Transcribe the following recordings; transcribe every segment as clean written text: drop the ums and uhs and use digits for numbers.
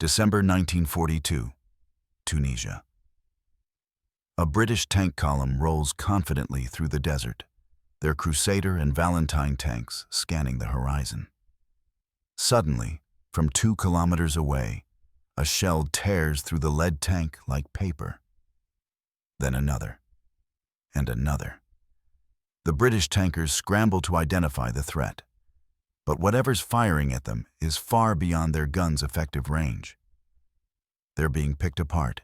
December 1942, Tunisia. A British tank column rolls confidently through the desert, their Crusader and Valentine tanks scanning the horizon. Suddenly, from 2 kilometers away, a shell tears through the lead tank like paper. Then another, and another. The British tankers scramble to identify the threat, but whatever's firing at them is far beyond their guns' effective range. They're being picked apart,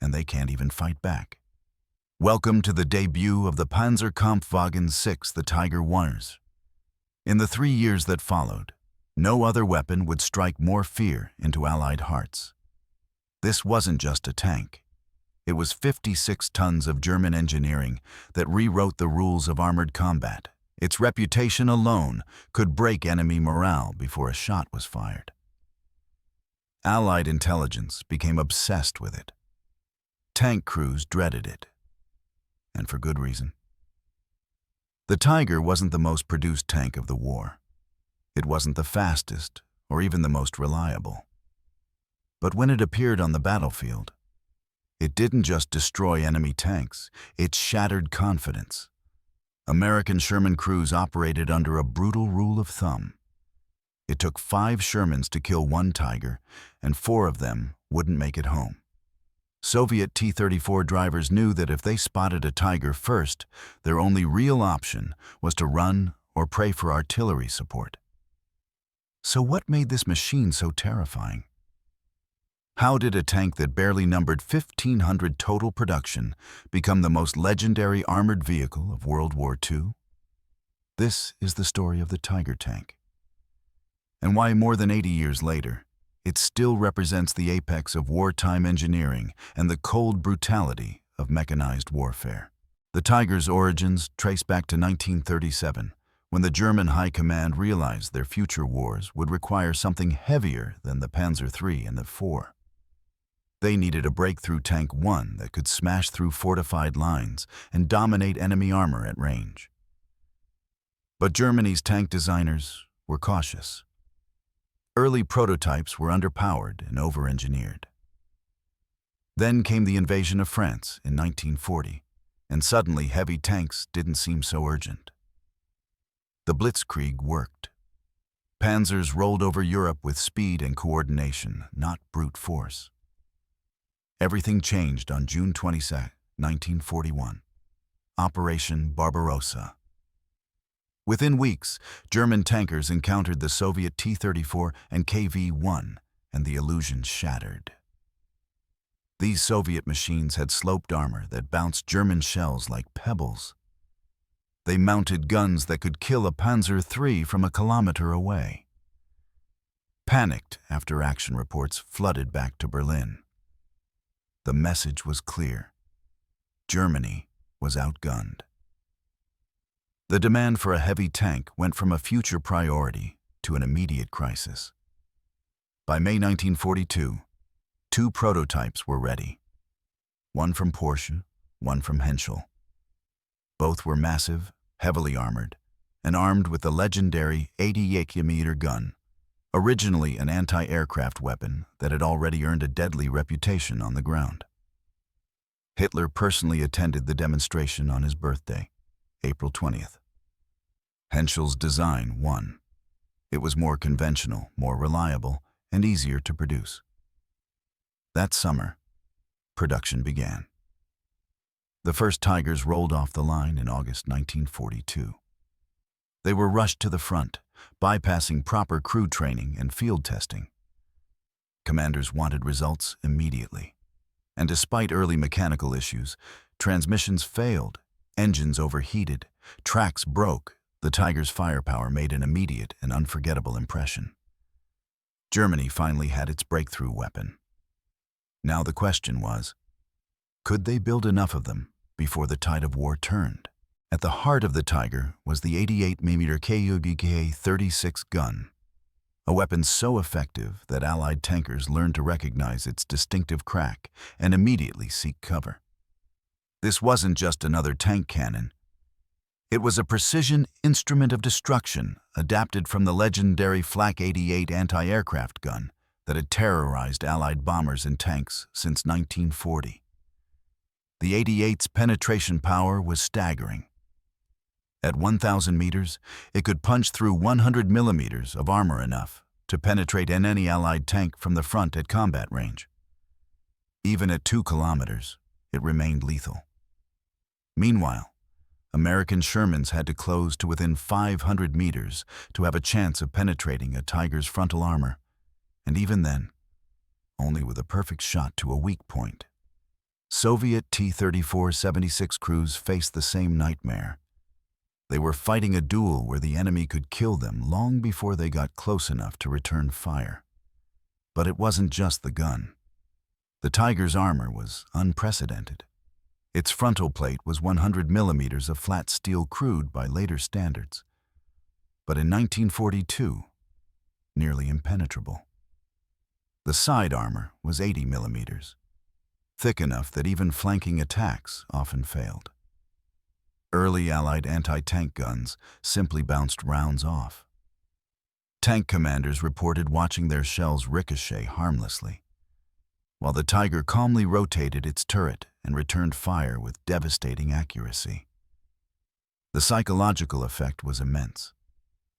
and they can't even fight back. Welcome to the debut of the Panzerkampfwagen 6, the Tiger Iers. In the 3 years that followed, no other weapon would strike more fear into Allied hearts. This wasn't just a tank. It was 56 tons of German engineering that rewrote the rules of armored combat. Its reputation alone could break enemy morale before a shot was fired. Allied intelligence became obsessed with it. Tank crews dreaded it, and for good reason. The Tiger wasn't the most produced tank of the war. It wasn't the fastest or even the most reliable. But when it appeared on the battlefield, it didn't just destroy enemy tanks, it shattered confidence. American Sherman crews operated under a brutal rule of thumb. It took 5 Shermans to kill 1 Tiger, and 4 of them wouldn't make it home. Soviet T-34 drivers knew that if they spotted a Tiger first, their only real option was to run or pray for artillery support. So what made this machine so terrifying? How did a tank that barely numbered 1,500 total production become the most legendary armored vehicle of World War II? This is the story of the Tiger tank, and why more than 80 years later, it still represents the apex of wartime engineering and the cold brutality of mechanized warfare. The Tiger's origins trace back to 1937, when the German High Command realized their future wars would require something heavier than the Panzer III and the IV. They needed a breakthrough Tank 1 that could smash through fortified lines and dominate enemy armor at range. But Germany's tank designers were cautious. Early prototypes were underpowered and over-engineered. Then came the invasion of France in 1940, and suddenly heavy tanks didn't seem so urgent. The Blitzkrieg worked. Panzers rolled over Europe with speed and coordination, not brute force. Everything changed on June 22, 1941. Operation Barbarossa. Within weeks, German tankers encountered the Soviet T-34 and KV-1, and the illusion shattered. These Soviet machines had sloped armor that bounced German shells like pebbles. They mounted guns that could kill a Panzer III from a kilometer away. Panicked after-action reports flooded back to Berlin. The message was clear. Germany was outgunned. The demand for a heavy tank went from a future priority to an immediate crisis. By May 1942, 2 prototypes were ready. One from Porsche, one from Henschel. Both were massive, heavily armored, and armed with the legendary 88mm gun, originally an anti-aircraft weapon that had already earned a deadly reputation on the ground. Hitler personally attended the demonstration on his birthday, April 20th. Henschel's design won. It was more conventional, more reliable, and easier to produce. That summer, production began. The first Tigers rolled off the line in August 1942. They were rushed to the front, bypassing proper crew training and field testing. Commanders wanted results immediately. And despite early mechanical issues, transmissions failed, engines overheated, tracks broke. The Tiger's firepower made an immediate and unforgettable impression. Germany finally had its breakthrough weapon. Now the question was, could they build enough of them before the tide of war turned? At the heart of the Tiger was the 88mm KUBK-36 gun, a weapon so effective that Allied tankers learned to recognize its distinctive crack and immediately seek cover. This wasn't just another tank cannon. It was a precision instrument of destruction adapted from the legendary Flak 88 anti-aircraft gun, that had terrorized Allied bombers and tanks since 1940. The 88's penetration power was staggering. At 1,000 meters, it could punch through 100 millimeters of armor, enough to penetrate any Allied tank from the front at combat range. Even at 2 kilometers, it remained lethal. Meanwhile, American Shermans had to close to within 500 meters to have a chance of penetrating a Tiger's frontal armor, and even then, only with a perfect shot to a weak point. Soviet T-34-76 crews faced the same nightmare. They were fighting a duel where the enemy could kill them long before they got close enough to return fire. But it wasn't just the gun. The Tiger's armor was unprecedented. Its frontal plate was 100 millimeters of flat steel, crude by later standards, but in 1942, nearly impenetrable. The side armor was 80 millimeters, thick enough that even flanking attacks often failed. Early Allied anti-tank guns simply bounced rounds off. Tank commanders reported watching their shells ricochet harmlessly, while the Tiger calmly rotated its turret and returned fire with devastating accuracy. The psychological effect was immense.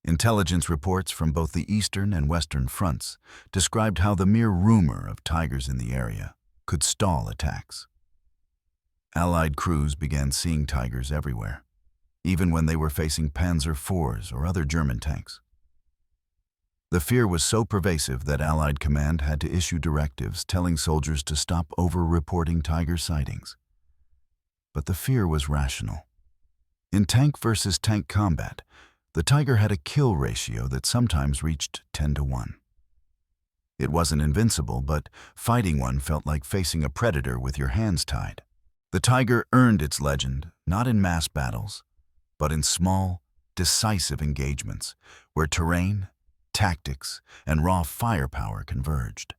Intelligence reports from both the Eastern and Western fronts described how the mere rumor of Tigers in the area could stall attacks. Allied crews began seeing Tigers everywhere, even when they were facing Panzer IVs or other German tanks. The fear was so pervasive that Allied command had to issue directives telling soldiers to stop over-reporting Tiger sightings. But the fear was rational. In tank versus tank combat, the Tiger had a kill ratio that sometimes reached 10-1. It wasn't invincible, but fighting one felt like facing a predator with your hands tied. The Tiger earned its legend not in mass battles, but in small, decisive engagements where terrain, tactics, and raw firepower converged.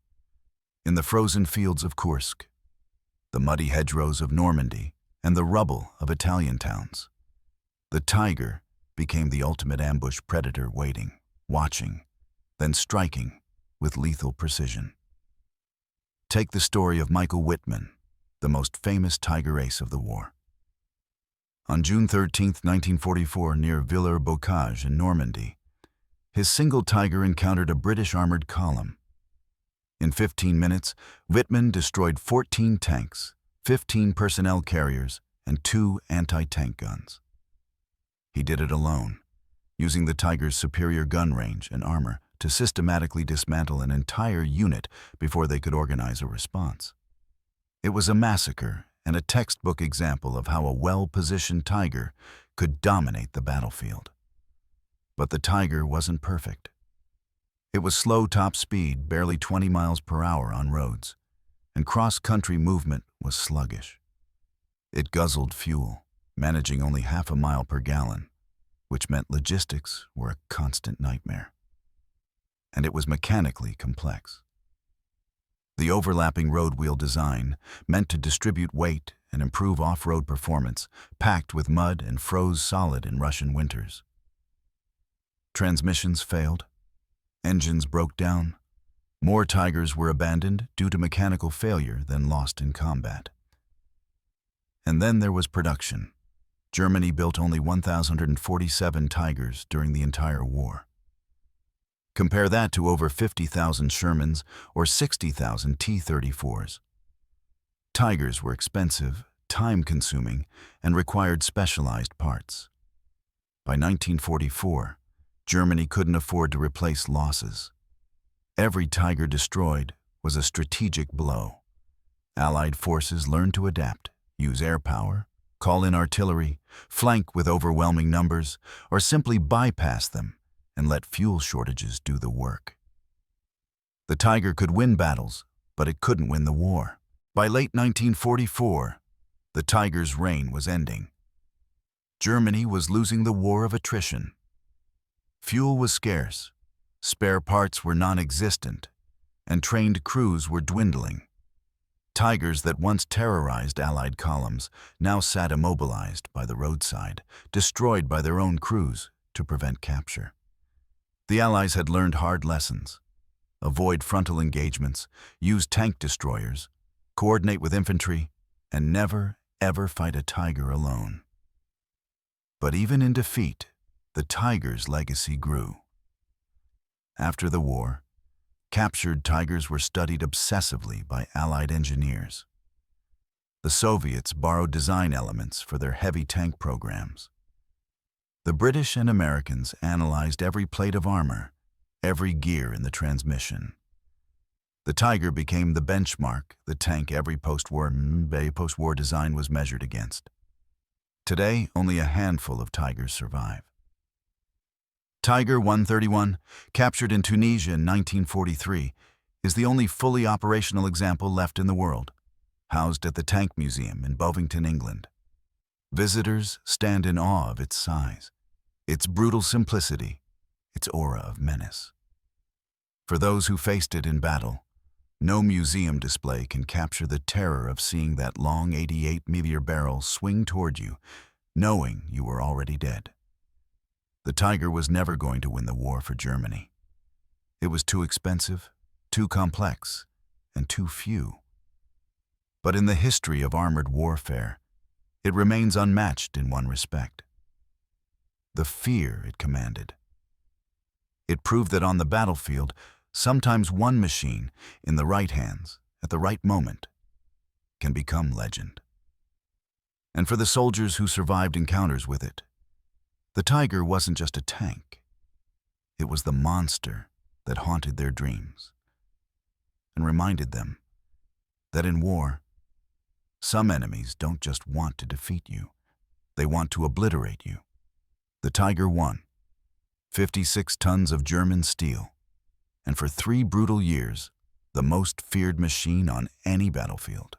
In the frozen fields of Kursk, the muddy hedgerows of Normandy, and the rubble of Italian towns, the Tiger became the ultimate ambush predator, waiting, watching, then striking with lethal precision. Take the story of Michael Wittmann, the most famous Tiger ace of the war. On June 13, 1944, near Villers-Bocage in Normandy, his single Tiger encountered a British armored column. In 15 minutes, Wittmann destroyed 14 tanks, 15 personnel carriers, and 2 anti-tank guns. He did it alone, using the Tiger's superior gun range and armor to systematically dismantle an entire unit before they could organize a response. It was a massacre and a textbook example of how a well-positioned Tiger could dominate the battlefield. But the Tiger wasn't perfect. It was slow top speed, barely 20 miles per hour on roads, and cross-country movement was sluggish. It guzzled fuel, managing only half a mile per gallon, which meant logistics were a constant nightmare. And it was mechanically complex. The overlapping road wheel design, meant to distribute weight and improve off-road performance, packed with mud and froze solid in Russian winters. Transmissions failed. Engines broke down. More Tigers were abandoned due to mechanical failure than lost in combat. And then there was production. Germany built only 1,047 Tigers during the entire war. Compare that to over 50,000 Shermans or 60,000 T-34s. Tigers were expensive, time-consuming, and required specialized parts. By 1944, Germany couldn't afford to replace losses. Every Tiger destroyed was a strategic blow. Allied forces learned to adapt, use air power, call in artillery, flank with overwhelming numbers, or simply bypass them and let fuel shortages do the work. The Tiger could win battles, but it couldn't win the war. By late 1944, the Tiger's reign was ending. Germany was losing the war of attrition. Fuel was scarce, spare parts were non-existent, and trained crews were dwindling. Tigers that once terrorized Allied columns now sat immobilized by the roadside, destroyed by their own crews to prevent capture. The Allies had learned hard lessons. avoid frontal engagements, use tank destroyers, coordinate with infantry, and never, ever fight a tiger alone. But even in defeat, the tiger's legacy grew. After the war, captured tigers were studied obsessively by Allied engineers. The Soviets borrowed design elements for their heavy tank programs. The British and Americans analyzed every plate of armor, every gear in the transmission. The Tiger became the benchmark, the tank every post-war design was measured against. Today, only a handful of Tigers survive. Tiger 131, captured in Tunisia in 1943, is the only fully operational example left in the world, housed at the Tank Museum in Bovington, England. Visitors stand in awe of its size, its brutal simplicity, its aura of menace. For those who faced it in battle, no museum display can capture the terror of seeing that long 88-millimeter barrel swing toward you, knowing you were already dead. The Tiger was never going to win the war for Germany. It was too expensive, too complex, and too few. But in the history of armored warfare, it remains unmatched in one respect: the fear it commanded. It proved that on the battlefield, sometimes one machine, in the right hands, at the right moment, can become legend. And for the soldiers who survived encounters with it, the Tiger wasn't just a tank. It was the monster that haunted their dreams and reminded them that in war, some enemies don't just want to defeat you, they want to obliterate you. The Tiger won, 56 tons of German steel, and for 3 brutal years, the most feared machine on any battlefield.